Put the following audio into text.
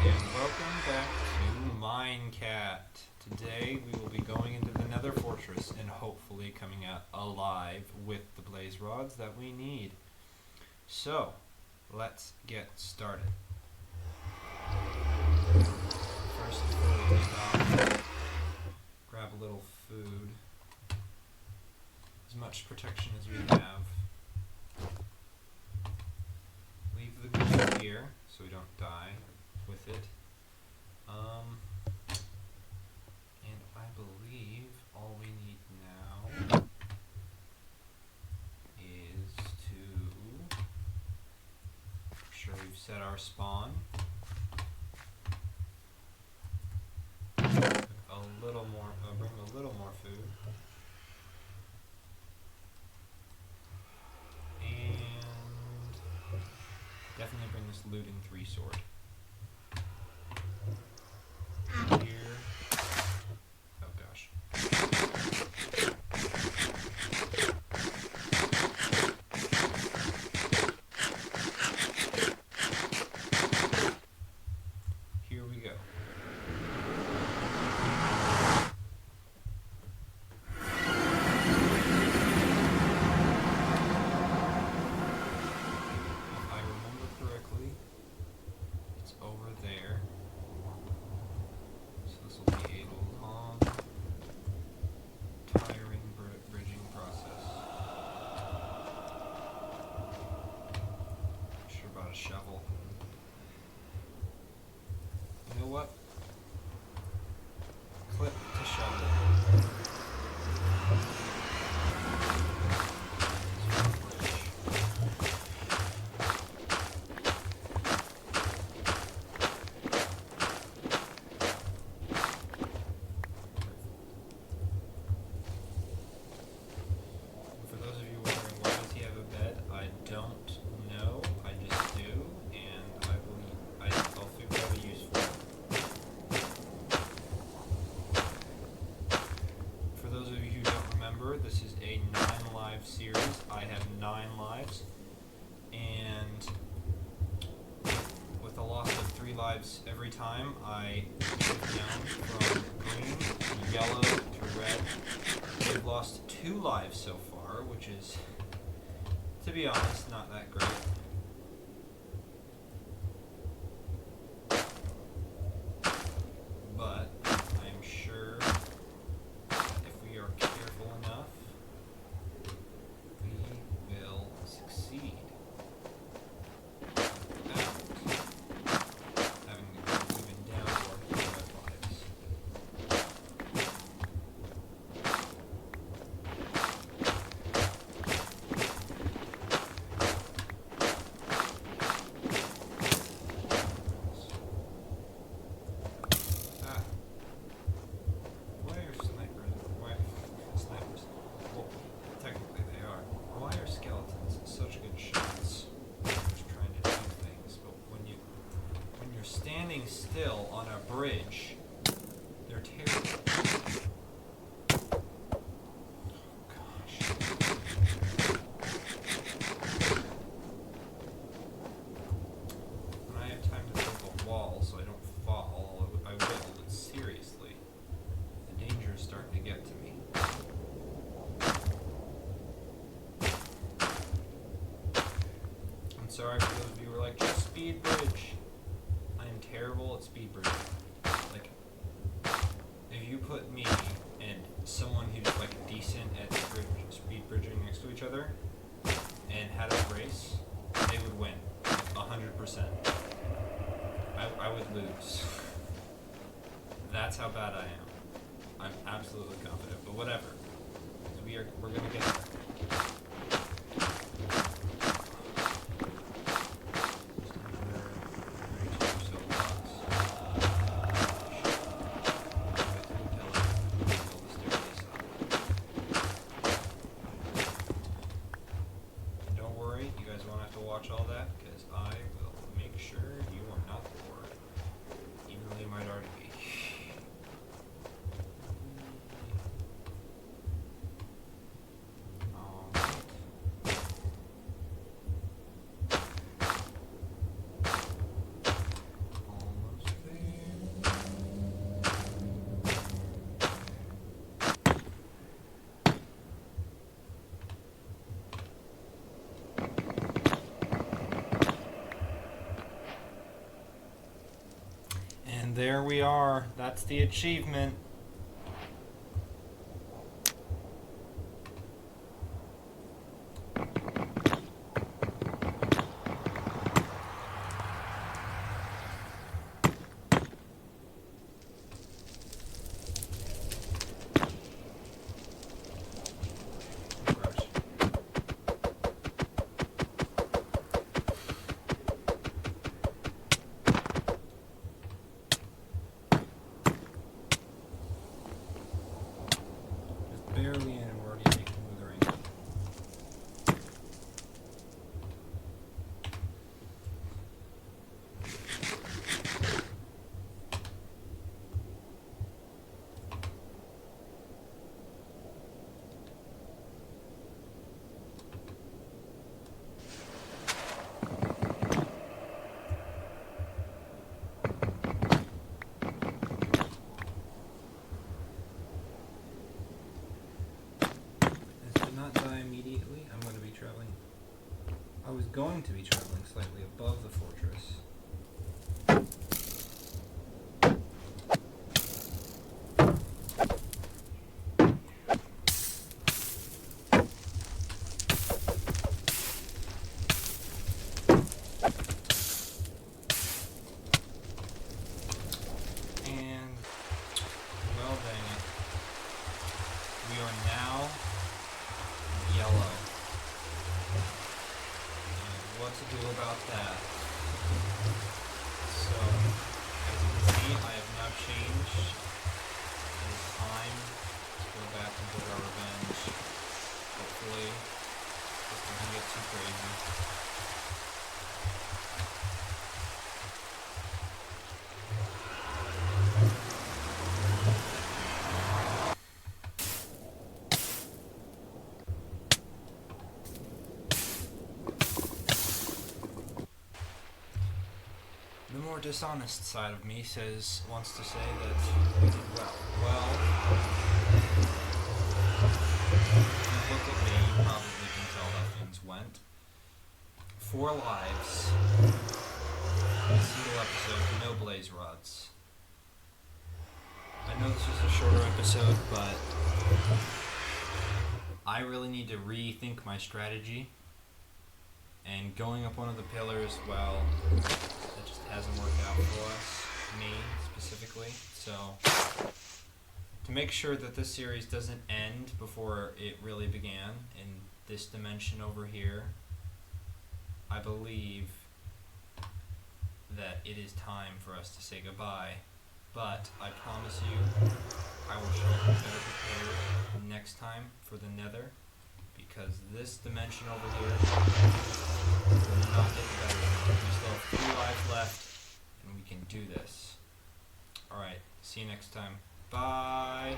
and welcome back to Minecat. Today we will be going into the Nether Fortress and hopefully coming out alive with the blaze rods that we need. So, let's get started. First, before we stop, grab a little food. As much protection as we have. Leave the gold here so we don't die with it. And I believe all we need now is to make sure we've set our spawn. A little more, bring a little more food. And definitely bring this looting 3 sword. Here. Oh gosh. Here we go. If I remember correctly, it's over there. So this will be a long, tiring bridging process. Not sure about a shovel. You know what? Clip to shovel. For those of you wondering why does he have a bed, I don't know. I just do, and I believe I'll figure out a use for it. For those of you who don't remember, this is a 9 live series. I have 9 lives, and with a loss of 3 lives every time, I move down from green to yellow to red. We've lost 2 lives so far, which is, to be honest, not that great. But I am sure if we are careful enough, we will succeed without having to go even down to our red lives. Ah. Why are snipers? Why snipers? Well, technically they are. Why are skeletons such good shots? Just trying to do things, but when you're standing still on a bridge, they're terrible. Gosh. When I have time to build a wall so I don't fall, I will, but seriously, the danger is starting to get to me. I'm sorry for those of you who are like, just speed bridge. I am terrible at speed bridging. Like, if you put me and someone who's like decent at speed bridging next to each other and had a race, they would win 100%. I would lose. That's how bad I am. I'm absolutely confident, but whatever. We're gonna get there. Don't worry, you guys won't have to watch all that, because I will make sure you are not bored, even though you might already be. And there we are. That's the achievement. Barely in, and we're already making withering. Not die immediately. I'm going to be traveling. I was going to be traveling slightly above the fortress. And, well dang it. We are now yellow. And what to do about that? So, as you can see, I have now changed. It is time to go back and get our revenge. Hopefully, this doesn't get too crazy. The more dishonest side of me wants to say that we did well. Well, if you look at me, you probably can tell how things went. 4 lives, a single episode, no blaze rods. I know this was a shorter episode, but I really need to rethink my strategy. And going up one of the pillars, well, that just hasn't worked out for us, me specifically. So, to make sure that this series doesn't end before it really began in this dimension over here, I believe that it is time for us to say goodbye. But I promise you, I will show up better prepared next time for the Nether, because this dimension over here will not get better. We still have 3 lives left, and we can do this. Alright, see you next time. Bye!